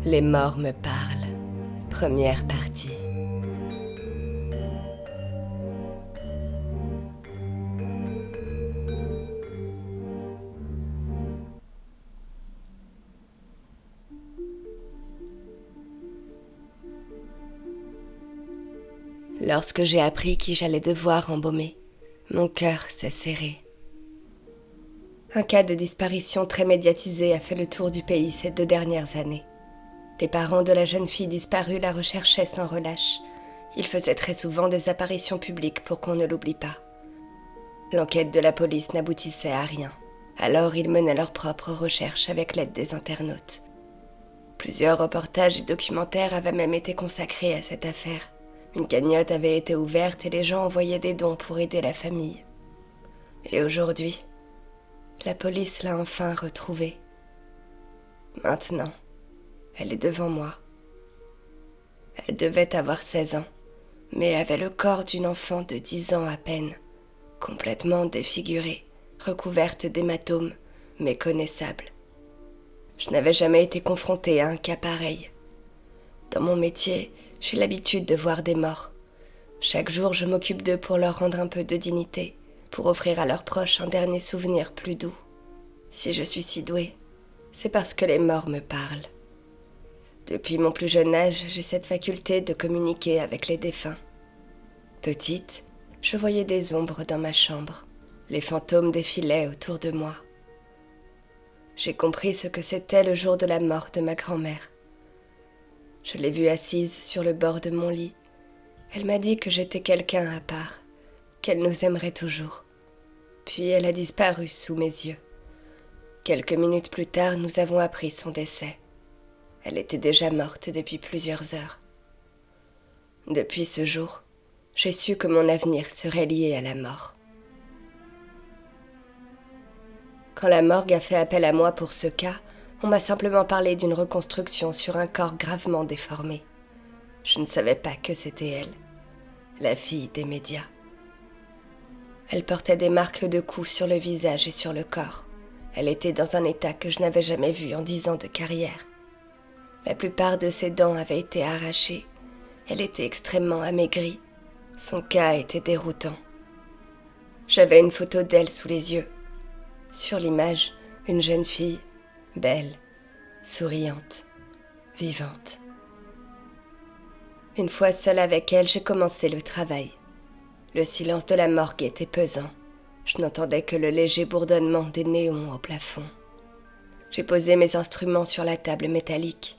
Les morts me parlent. Première partie. Lorsque j'ai appris qui j'allais devoir embaumer, mon cœur s'est serré. Un cas de disparition très médiatisé a fait le tour du pays ces 2 dernières années. Les parents de la jeune fille disparue la recherchaient sans relâche. Ils faisaient très souvent des apparitions publiques pour qu'on ne l'oublie pas. L'enquête de la police n'aboutissait à rien. Alors ils menaient leurs propres recherches avec l'aide des internautes. Plusieurs reportages et documentaires avaient même été consacrés à cette affaire. Une cagnotte avait été ouverte et les gens envoyaient des dons pour aider la famille. Et aujourd'hui, la police l'a enfin retrouvée. Maintenant, elle est devant moi. Elle devait avoir 16 ans, mais avait le corps d'une enfant de 10 ans à peine, complètement défigurée, recouverte d'hématomes, méconnaissable. Je n'avais jamais été confrontée à un cas pareil. Dans mon métier, j'ai l'habitude de voir des morts. Chaque jour, je m'occupe d'eux pour leur rendre un peu de dignité, pour offrir à leurs proches un dernier souvenir plus doux. Si je suis si douée, c'est parce que les morts me parlent. Depuis mon plus jeune âge, j'ai cette faculté de communiquer avec les défunts. Petite, je voyais des ombres dans ma chambre. Les fantômes défilaient autour de moi. J'ai compris ce que c'était le jour de la mort de ma grand-mère. Je l'ai vue assise sur le bord de mon lit. Elle m'a dit que j'étais quelqu'un à part, qu'elle nous aimerait toujours. Puis elle a disparu sous mes yeux. Quelques minutes plus tard, nous avons appris son décès. Elle était déjà morte depuis plusieurs heures. Depuis ce jour, j'ai su que mon avenir serait lié à la mort. Quand la morgue a fait appel à moi pour ce cas, on m'a simplement parlé d'une reconstruction sur un corps gravement déformé. Je ne savais pas que c'était elle, la fille des médias. Elle portait des marques de coups sur le visage et sur le corps. Elle était dans un état que je n'avais jamais vu en 10 ans de carrière. La plupart de ses dents avaient été arrachées. Elle était extrêmement amaigrie. Son cas était déroutant. J'avais une photo d'elle sous les yeux. Sur l'image, une jeune fille, belle, souriante, vivante. Une fois seule avec elle, j'ai commencé le travail. Le silence de la morgue était pesant. Je n'entendais que le léger bourdonnement des néons au plafond. J'ai posé mes instruments sur la table métallique.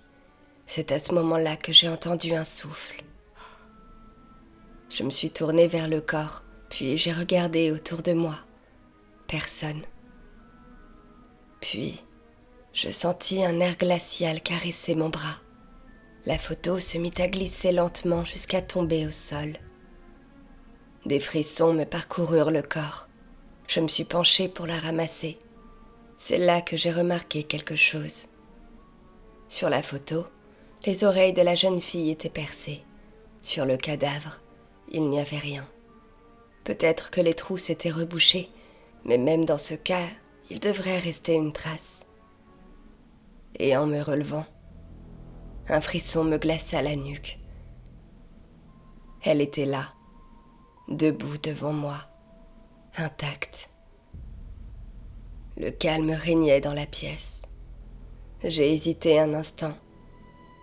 C'est à ce moment-là que j'ai entendu un souffle. Je me suis tournée vers le corps, puis j'ai regardé autour de moi. Personne. Puis, je sentis un air glacial caresser mon bras. La photo se mit à glisser lentement jusqu'à tomber au sol. Des frissons me parcoururent le corps. Je me suis penchée pour la ramasser. C'est là que j'ai remarqué quelque chose. Sur la photo, les oreilles de la jeune fille étaient percées. Sur le cadavre, il n'y avait rien. Peut-être que les trous s'étaient rebouchés, mais même dans ce cas, il devrait rester une trace. Et en me relevant, un frisson me glaça la nuque. Elle était là, debout devant moi, intacte. Le calme régnait dans la pièce. J'ai hésité un instant,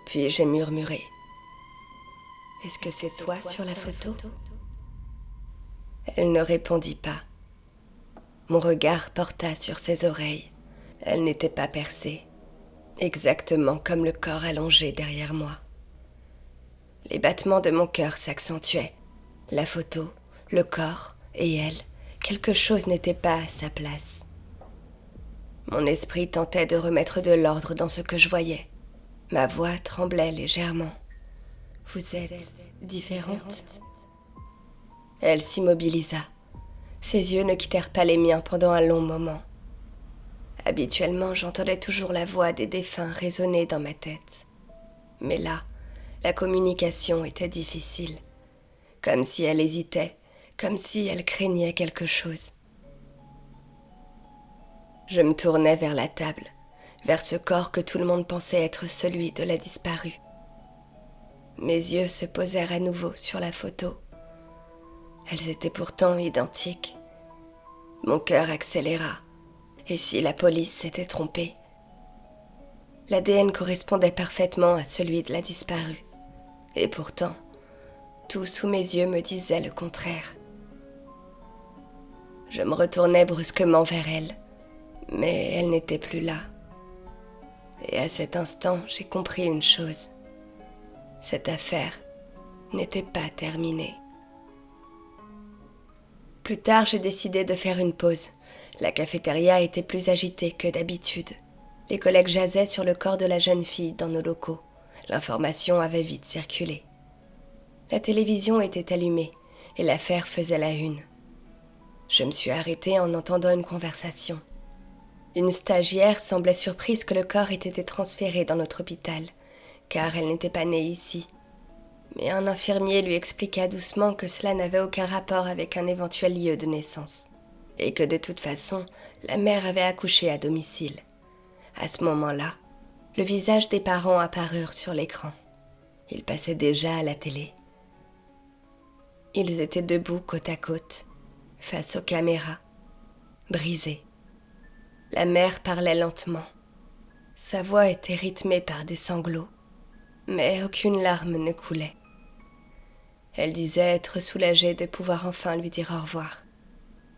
puis j'ai murmuré. « Est-ce que c'est toi sur la photo ?» Elle ne répondit pas. Mon regard porta sur ses oreilles. Elles n'étaient pas percées, exactement comme le corps allongé derrière moi. Les battements de mon cœur s'accentuaient. La photo, le corps et elle, quelque chose n'était pas à sa place. Mon esprit tentait de remettre de l'ordre dans ce que je voyais. Ma voix tremblait légèrement. « Vous êtes différente ?» Elle s'immobilisa. Ses yeux ne quittèrent pas les miens pendant un long moment. Habituellement, j'entendais toujours la voix des défunts résonner dans ma tête. Mais là, la communication était difficile. Comme si elle hésitait, comme si elle craignait quelque chose. Je me tournai vers la table. vers ce corps que tout le monde pensait être celui de la disparue. Mes yeux se posèrent à nouveau sur la photo. Elles étaient pourtant identiques. Mon cœur accéléra. Et si la police s'était trompée? L'ADN correspondait parfaitement à celui de la disparue. Et pourtant, tout sous mes yeux me disait le contraire. Je me retournai brusquement vers elle, mais elle n'était plus là. Et à cet instant, j'ai compris une chose. Cette affaire n'était pas terminée. Plus tard, j'ai décidé de faire une pause. La cafétéria était plus agitée que d'habitude. Les collègues jasaient sur le corps de la jeune fille dans nos locaux. L'information avait vite circulé. La télévision était allumée et l'affaire faisait la une. Je me suis arrêtée en entendant une conversation. Une stagiaire semblait surprise que le corps ait été transféré dans notre hôpital, car elle n'était pas née ici. Mais un infirmier lui expliqua doucement que cela n'avait aucun rapport avec un éventuel lieu de naissance, et que de toute façon, la mère avait accouché à domicile. À ce moment-là, le visage des parents apparurent sur l'écran. Ils passaient déjà à la télé. Ils étaient debout côte à côte, face aux caméras, brisés. La mère parlait lentement. Sa voix était rythmée par des sanglots, mais aucune larme ne coulait. Elle disait être soulagée de pouvoir enfin lui dire au revoir.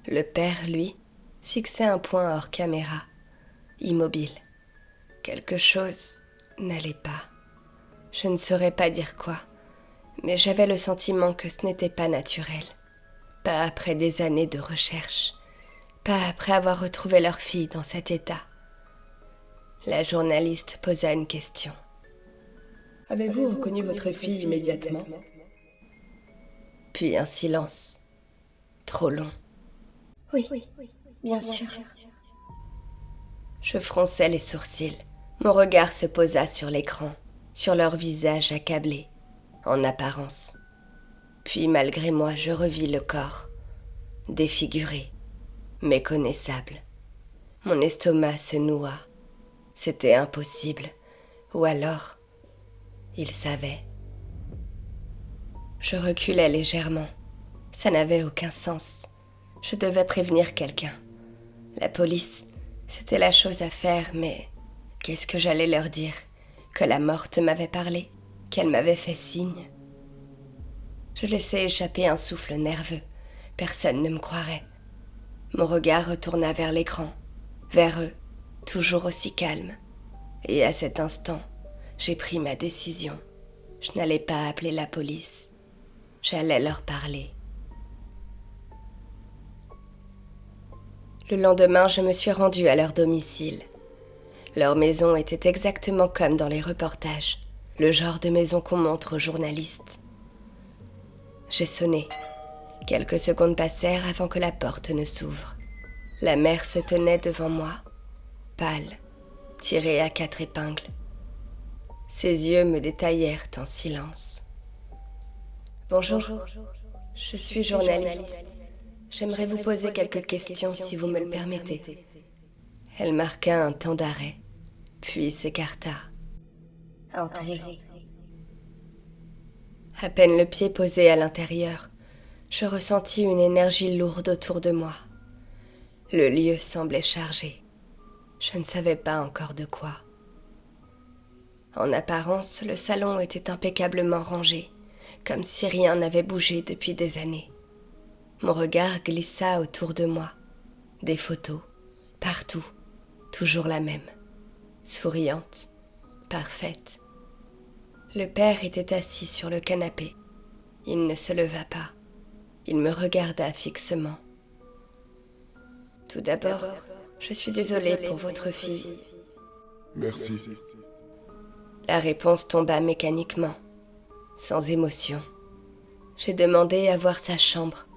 Le père, lui, fixait un point hors caméra, immobile. Quelque chose n'allait pas. Je ne saurais pas dire quoi, mais j'avais le sentiment que ce n'était pas naturel. Pas après des années de recherche, pas après avoir retrouvé leur fille dans cet état. La journaliste posa une question. « Avez-vous reconnu votre fille immédiatement ?» Puis un silence, trop long. « Oui, bien sûr. » Je fronçai les sourcils. Mon regard se posa sur l'écran, sur leur visage accablé, en apparence. Puis malgré moi, je revis le corps, défiguré, méconnaissable. Mon estomac se noua. C'était impossible. Ou alors, il savait. Je reculai légèrement. Ça n'avait aucun sens. Je devais prévenir quelqu'un. La police, c'était la chose à faire, mais qu'est-ce que j'allais leur dire? Que la morte m'avait parlé? Qu'elle m'avait fait signe? Je laissai échapper un souffle nerveux. Personne ne me croirait. Mon regard retourna vers l'écran, vers eux, toujours aussi calme. Et à cet instant, j'ai pris ma décision. Je n'allais pas appeler la police. J'allais leur parler. Le lendemain, je me suis rendue à leur domicile. Leur maison était exactement comme dans les reportages, le genre de maison qu'on montre aux journalistes. J'ai sonné. Quelques secondes passèrent avant que la porte ne s'ouvre. La mère se tenait devant moi, pâle, tirée à 4 épingles. Ses yeux me détaillèrent en silence. « Bonjour, je suis journaliste. J'aimerais vous poser quelques questions si vous me le permettez. » Elle marqua un temps d'arrêt, puis s'écarta. « Entrez. » À peine le pied posé à l'intérieur, je ressentis une énergie lourde autour de moi. Le lieu semblait chargé. Je ne savais pas encore de quoi. En apparence, le salon était impeccablement rangé, comme si rien n'avait bougé depuis des années. Mon regard glissa autour de moi. Des photos, partout, toujours la même, souriante, parfaite. Le père était assis sur le canapé. Il ne se leva pas. Il me regarda fixement. « Tout d'abord, je suis désolée pour votre fille. » « Merci. » La réponse tomba mécaniquement, sans émotion. J'ai demandé à voir sa chambre.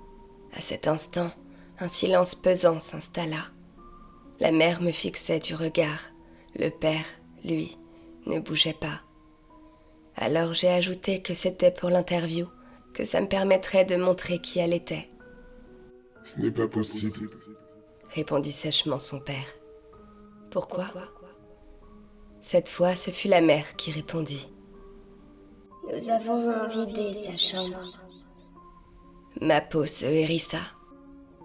À cet instant, un silence pesant s'installa. La mère me fixait du regard. Le père, lui, ne bougeait pas. Alors j'ai ajouté que c'était pour l'interview, que ça me permettrait de montrer qui elle était. « Ce n'est pas possible. » Répondit sèchement son père. Pourquoi ? Cette fois, ce fut la mère qui répondit. Nous avons vidé sa chambre. Ma peau se hérissa.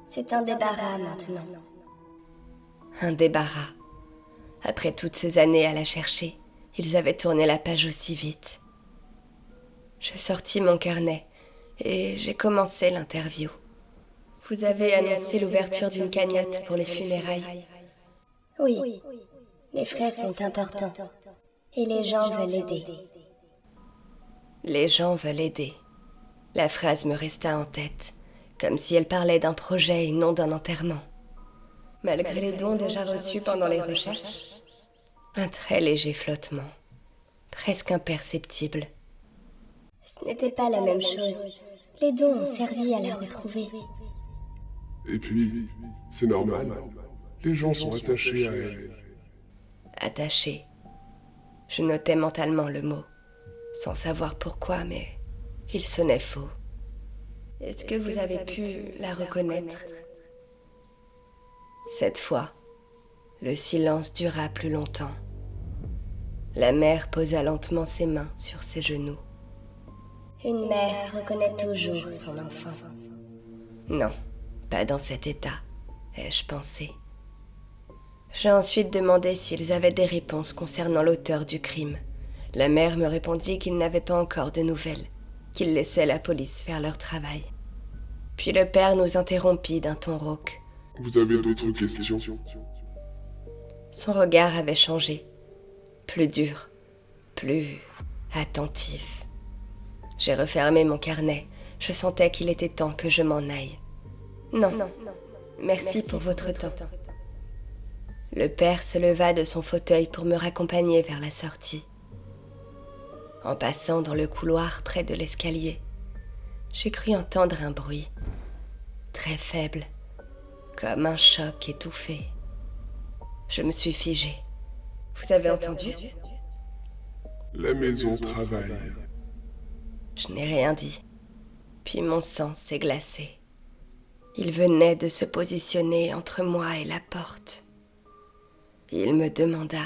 C'est un débarras maintenant. Un débarras. Après toutes ces années à la chercher, ils avaient tourné la page aussi vite. Je sortis mon carnet et j'ai commencé l'interview. Vous avez annoncé l'ouverture d'une cagnotte pour les funérailles. Oui, les frais sont importants et les gens veulent aider. Les gens veulent aider. La phrase me resta en tête, comme si elle parlait d'un projet et non d'un enterrement. Malgré les dons déjà reçus pendant les recherches. Un très léger flottement, presque imperceptible. Ce n'était pas la même chose. Les dons ont servi à la retrouver. Et puis, c'est normal. Les gens sont attachés à elle. Attaché. Je notais mentalement le mot, sans savoir pourquoi, mais il sonnait faux. Est-ce que vous avez pu la reconnaître? Cette fois, le silence dura plus longtemps. La mère posa lentement ses mains sur ses genoux. Une mère reconnaît toujours son enfant. Non, pas dans cet état, ai-je pensé. J'ai ensuite demandé s'ils avaient des réponses concernant l'auteur du crime. La mère me répondit qu'ils n'avaient pas encore de nouvelles, qu'ils laissaient la police faire leur travail. Puis le père nous interrompit d'un ton rauque. Vous avez d'autres questions? Son regard avait changé, plus dur, plus attentif. J'ai refermé mon carnet, je sentais qu'il était temps que je m'en aille. Non, merci pour votre temps. Le père se leva de son fauteuil pour me raccompagner vers la sortie. En passant dans le couloir près de l'escalier, j'ai cru entendre un bruit, très faible, comme un choc étouffé. Je me suis figée. Vous avez entendu? La maison travaille. Je n'ai rien dit. Puis mon sang s'est glacé. Il venait de se positionner entre moi et la porte. Il me demanda.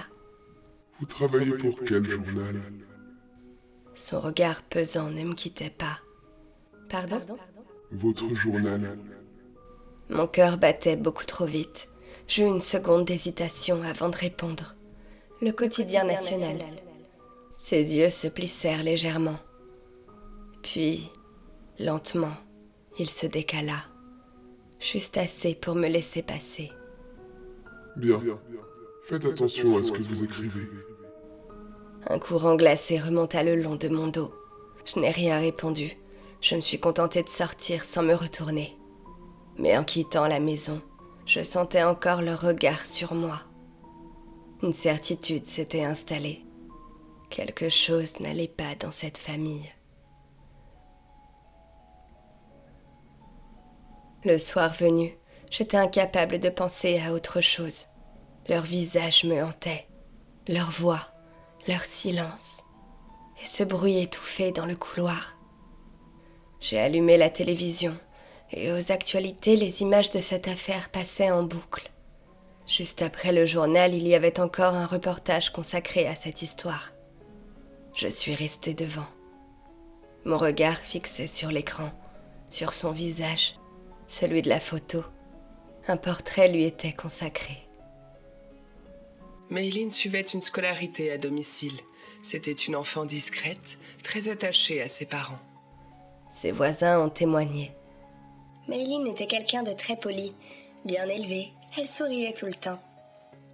Vous travaillez pour quel journal? Son regard pesant ne me quittait pas. Pardon? Votre journal. Mon cœur battait beaucoup trop vite. J'eus une seconde d'hésitation avant de répondre. Le quotidien national. Ses yeux se plissèrent légèrement. Puis, lentement, il se décala. Juste assez pour me laisser passer. Bien. Faites attention à ce que vous écrivez. Un courant glacé remonta le long de mon dos. Je n'ai rien répondu. Je me suis contentée de sortir sans me retourner. Mais en quittant la maison, je sentais encore leur regard sur moi. Une certitude s'était installée. Quelque chose n'allait pas dans cette famille. Le soir venu, j'étais incapable de penser à autre chose. Leur visage me hantait, leur voix, leur silence, et ce bruit étouffé dans le couloir. J'ai allumé la télévision, et aux actualités, les images de cette affaire passaient en boucle. Juste après le journal, il y avait encore un reportage consacré à cette histoire. Je suis restée devant. Mon regard fixé sur l'écran, sur son visage, celui de la photo. Un portrait lui était consacré. Mayline suivait une scolarité à domicile. C'était une enfant discrète, très attachée à ses parents. Ses voisins ont témoigné. Mayline était quelqu'un de très poli, bien élevé. Elle souriait tout le temps.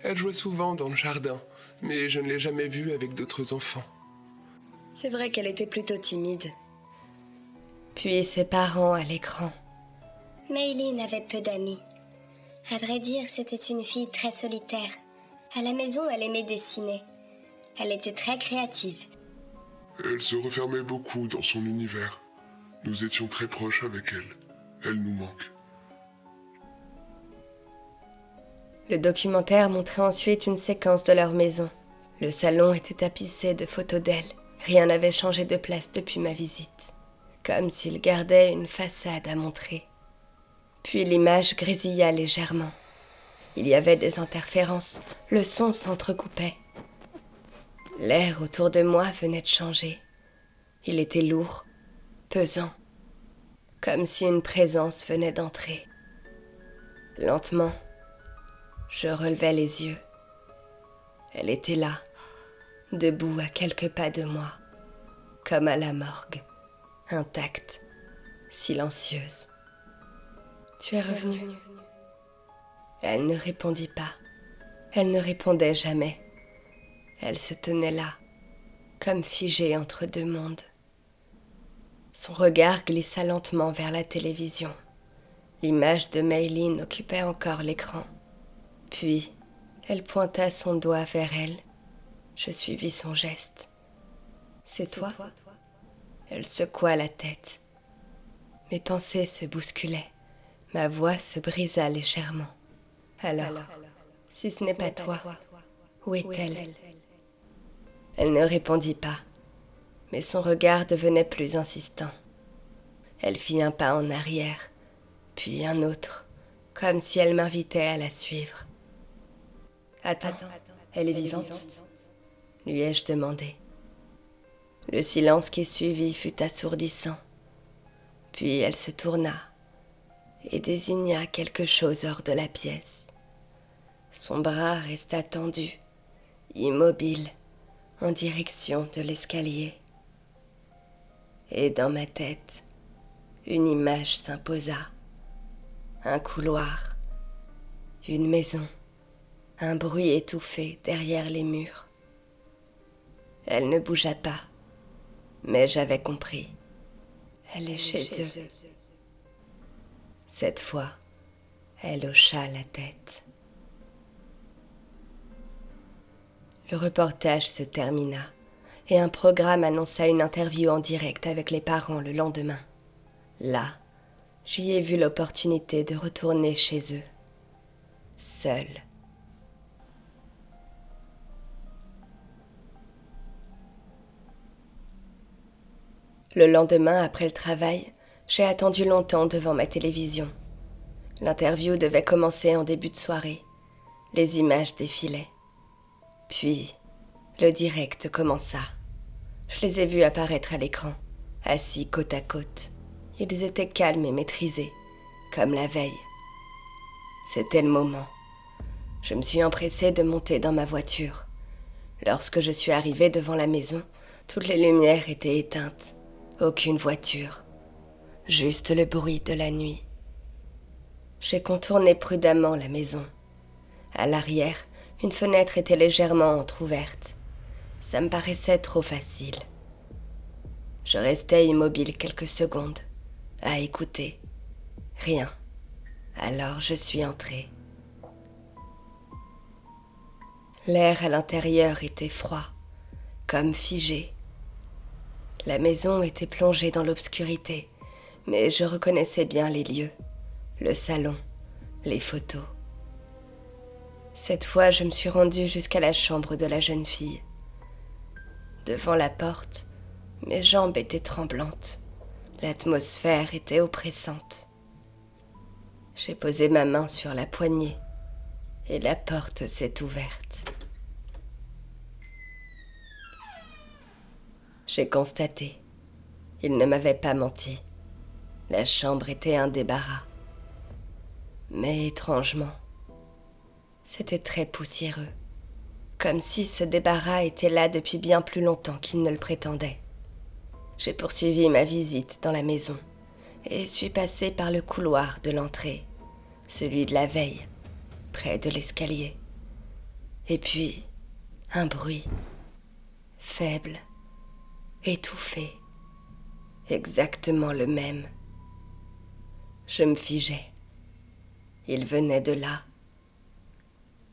Elle jouait souvent dans le jardin, mais je ne l'ai jamais vue avec d'autres enfants. C'est vrai qu'elle était plutôt timide. Puis ses parents à l'écran. Mayline avait peu d'amis. À vrai dire, c'était une fille très solitaire. À la maison, elle aimait dessiner. Elle était très créative. Elle se refermait beaucoup dans son univers. Nous étions très proches avec elle. Elle nous manque. Le documentaire montrait ensuite une séquence de leur maison. Le salon était tapissé de photos d'elle. Rien n'avait changé de place depuis ma visite. Comme s'ils gardaient une façade à montrer. Puis l'image grésilla légèrement. Il y avait des interférences. Le son s'entrecoupait. L'air autour de moi venait de changer. Il était lourd, pesant, comme si une présence venait d'entrer. Lentement, je relevai les yeux. Elle était là, debout à quelques pas de moi, comme à la morgue, intacte, silencieuse. « Tu es revenue ?» Elle ne répondit pas. Elle ne répondait jamais. Elle se tenait là, comme figée entre deux mondes. Son regard glissa lentement vers la télévision. L'image de Maylin occupait encore l'écran. Puis, elle pointa son doigt vers elle. Je suivis son geste. « C'est toi ?» Elle secoua la tête. Mes pensées se bousculaient. Ma voix se brisa légèrement. « Alors, si ce n'est pas toi, où est-elle ?» Elle ne répondit pas, mais son regard devenait plus insistant. Elle fit un pas en arrière, puis un autre, comme si elle m'invitait à la suivre. « Attends, elle est vivante ?» lui ai-je demandé. Le silence qui suivit fut assourdissant. Puis elle se tourna et désigna quelque chose hors de la pièce. Son bras resta tendu, immobile, en direction de l'escalier. Et dans ma tête, une image s'imposa. Un couloir, une maison, un bruit étouffé derrière les murs. Elle ne bougea pas, mais j'avais compris. Elle est chez eux. Cette fois, elle hocha la tête. Le reportage se termina et un programme annonça une interview en direct avec les parents le lendemain. Là, j'y ai vu l'opportunité de retourner chez eux, seule. Le lendemain, après le travail, j'ai attendu longtemps devant ma télévision. L'interview devait commencer en début de soirée. Les images défilaient. Puis, le direct commença. Je les ai vus apparaître à l'écran, assis côte à côte. Ils étaient calmes et maîtrisés, comme la veille. C'était le moment. Je me suis empressée de monter dans ma voiture. Lorsque je suis arrivée devant la maison, toutes les lumières étaient éteintes. Aucune voiture. Juste le bruit de la nuit. J'ai contourné prudemment la maison. À l'arrière, une fenêtre était légèrement entr'ouverte. Ça me paraissait trop facile. Je restais immobile quelques secondes, à écouter. Rien. Alors je suis entrée. L'air à l'intérieur était froid, comme figé. La maison était plongée dans l'obscurité, mais je reconnaissais bien les lieux, le salon, les photos. Cette fois, je me suis rendue jusqu'à la chambre de la jeune fille. Devant la porte, mes jambes étaient tremblantes. L'atmosphère était oppressante. J'ai posé ma main sur la poignée et la porte s'est ouverte. J'ai constaté. Il ne m'avait pas menti. La chambre était un débarras. Mais étrangement, c'était très poussiéreux. Comme si ce débarras était là depuis bien plus longtemps qu'il ne le prétendait. J'ai poursuivi ma visite dans la maison et suis passée par le couloir de l'entrée, celui de la veille, près de l'escalier. Et puis, un bruit, faible, étouffé, exactement le même. Je me figeai. Il venait de là,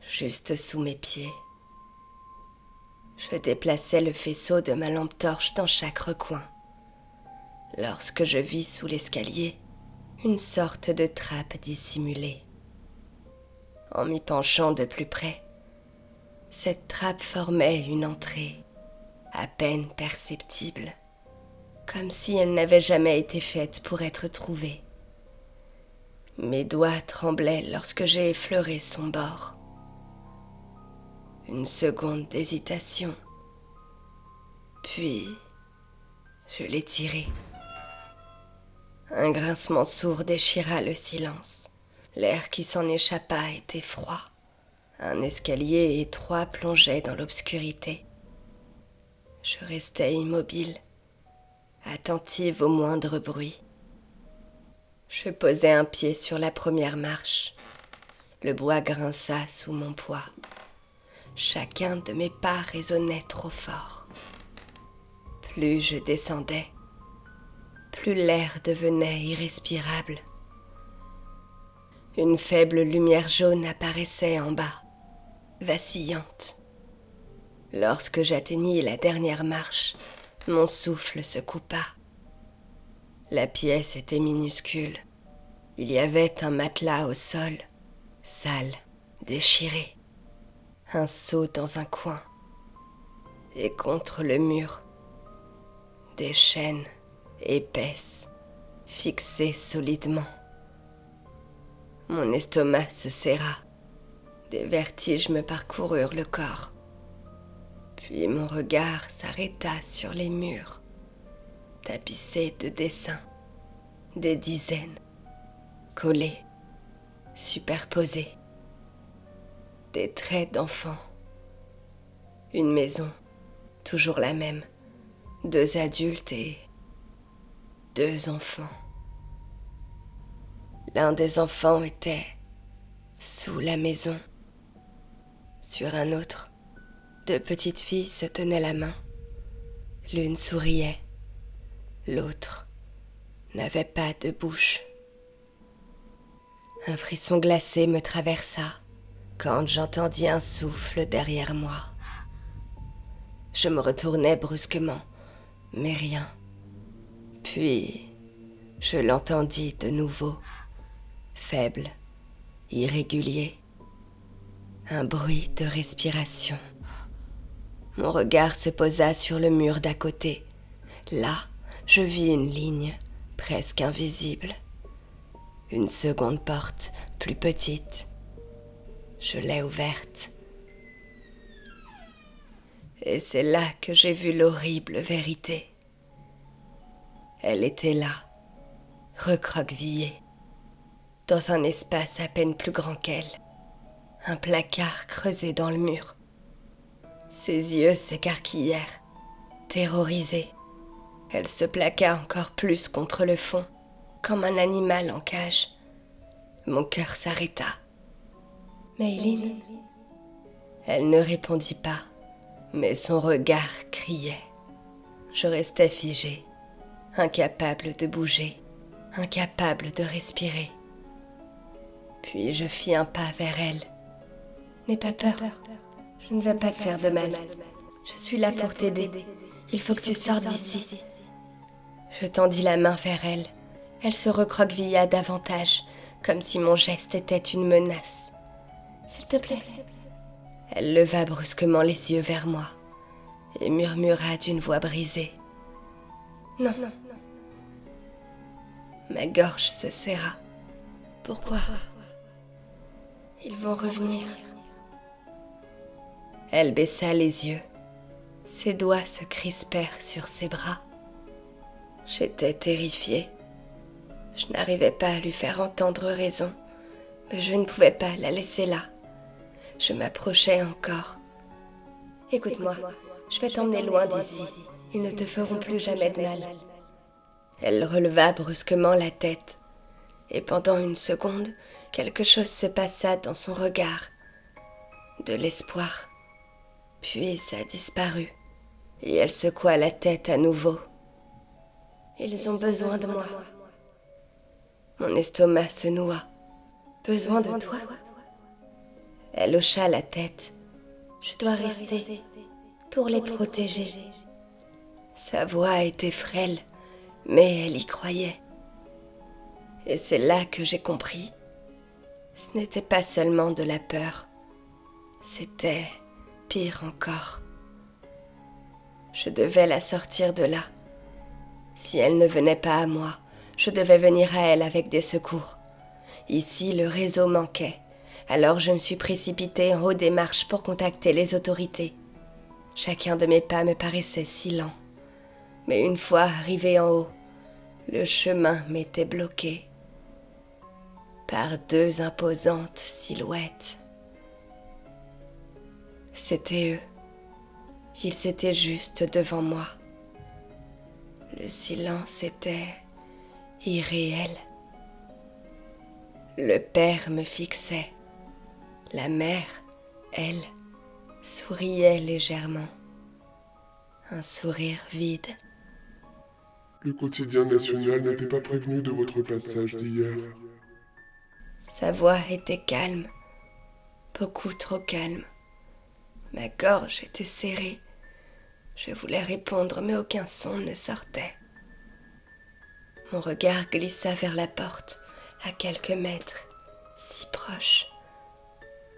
juste sous mes pieds. Je déplaçais le faisceau de ma lampe torche dans chaque recoin, lorsque je vis sous l'escalier une sorte de trappe dissimulée. En m'y penchant de plus près, cette trappe formait une entrée, à peine perceptible, comme si elle n'avait jamais été faite pour être trouvée. Mes doigts tremblaient lorsque j'ai effleuré son bord. Une seconde d'hésitation, Puis, je l'ai tiré. Un grincement sourd déchira le silence. L'air qui s'en échappa était froid. Un escalier étroit plongeait dans l'obscurité. Je restais immobile, attentive au moindre bruit. Je posai un pied sur la première marche. Le bois grinça sous mon poids. Chacun de mes pas résonnait trop fort. Plus je descendais, plus l'air devenait irrespirable. Une faible lumière jaune apparaissait en bas, vacillante. Lorsque j'atteignis la dernière marche, mon souffle se coupa. La pièce était minuscule. Il y avait un matelas au sol, sale, déchiré. Un seau dans un coin. Et contre le mur, des chaînes épaisses, fixées solidement. Mon estomac se serra. Des vertiges me parcoururent le corps. Puis mon regard s'arrêta sur les murs, tapissés de dessins, des dizaines, collés, superposés. Des traits d'enfants. Une maison, toujours la même. 2 adultes et 2 enfants. L'un des enfants était sous la maison. Sur un autre, 2 petites filles se tenaient la main. L'une souriait, l'autre n'avait pas de bouche. Un frisson glacé me traversa quand j'entendis un souffle derrière moi. Je me retournai brusquement, mais rien. Puis, je l'entendis de nouveau, faible, irrégulier. Un bruit de respiration. Mon regard se posa sur le mur d'à côté. Là, je vis une ligne, presque invisible. Une seconde porte, plus petite. Je l'ai ouverte. Et c'est là que j'ai vu l'horrible vérité. Elle était là, recroquevillée, dans un espace à peine plus grand qu'elle. Un placard creusé dans le mur. Ses yeux s'écarquillèrent, terrorisés. Elle se plaqua encore plus contre le fond, comme un animal en cage. Mon cœur s'arrêta. « Mayline ?» Elle ne répondit pas, mais son regard criait. Je restais figée, incapable de bouger, incapable de respirer. Puis je fis un pas vers elle. « N'aie pas peur, je ne vais pas te faire de mal. Je suis là pour t'aider. Il faut que tu sortes d'ici. » Je tendis la main vers elle. Elle se recroquevilla davantage, comme si mon geste était une menace. « S'il te plaît. » Elle leva brusquement les yeux vers moi et murmura d'une voix brisée. « Non. » Ma gorge se serra. « Pourquoi ? Ils vont revenir. » Elle baissa les yeux. Ses doigts se crispèrent sur ses bras. J'étais terrifiée. Je n'arrivais pas à lui faire entendre raison, mais je ne pouvais pas la laisser là. Je m'approchais encore. « Écoute-moi, je vais t'emmener loin d'ici. Ils ne te feront plus jamais de mal. » Elle releva brusquement la tête, et pendant une seconde, quelque chose se passa dans son regard. De l'espoir. Puis ça disparut, et elle secoua la tête à nouveau. « Ils ont besoin de moi. » Mon estomac se noua. « Besoin de toi ?» Elle hocha la tête. « Je dois rester pour les protéger. » Sa voix était frêle, mais elle y croyait. Et c'est là que j'ai compris. Ce n'était pas seulement de la peur. C'était pire encore. Je devais la sortir de là. Si elle ne venait pas à moi, je devais venir à elle avec des secours. Ici, le réseau manquait. Alors je me suis précipitée en haut des marches pour contacter les autorités. Chacun de mes pas me paraissait si lent, Mais une fois arrivé en haut, le chemin m'était bloqué par 2 imposantes silhouettes. C'étaient eux. Ils étaient juste devant moi. Le silence était irréel. Le père me fixait. La mère, elle, souriait légèrement. Un sourire vide. Le quotidien national n'était pas prévenu de votre passage d'hier. Sa voix était calme, beaucoup trop calme. Ma gorge était serrée. Je voulais répondre, mais aucun son ne sortait. Mon regard glissa vers la porte, à quelques mètres, si proche.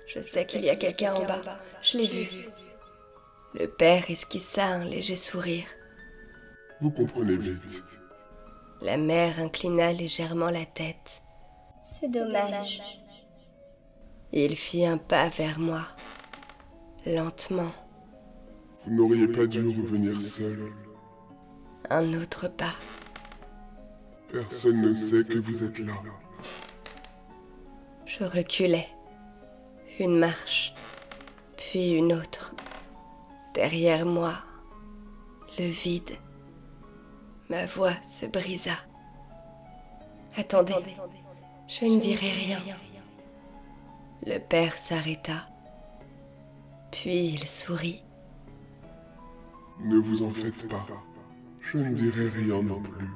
Je sais qu'il y a quelqu'un en bas, je l'ai vu. Le père esquissa un léger sourire. Vous comprenez vite. La mère inclina légèrement la tête. C'est dommage. Il fit un pas vers moi, lentement. Vous n'auriez pas dû revenir seul. Un autre pas. Personne ne sait que vous êtes là. Je reculais. Une marche, puis une autre. Derrière moi, le vide. Ma voix se brisa. Attendez, je ne dirai rien. Le père s'arrêta, puis il sourit. Ne vous en faites pas. Je ne dirai rien non plus.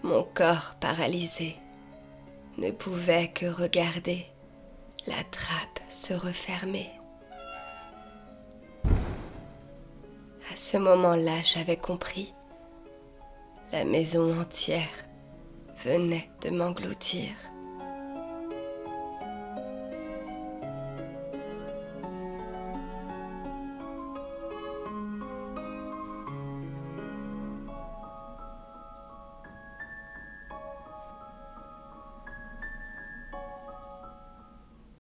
Mon corps paralysé ne pouvait que regarder la trappe se refermer. À ce moment-là, j'avais compris. La maison entière venait de m'engloutir.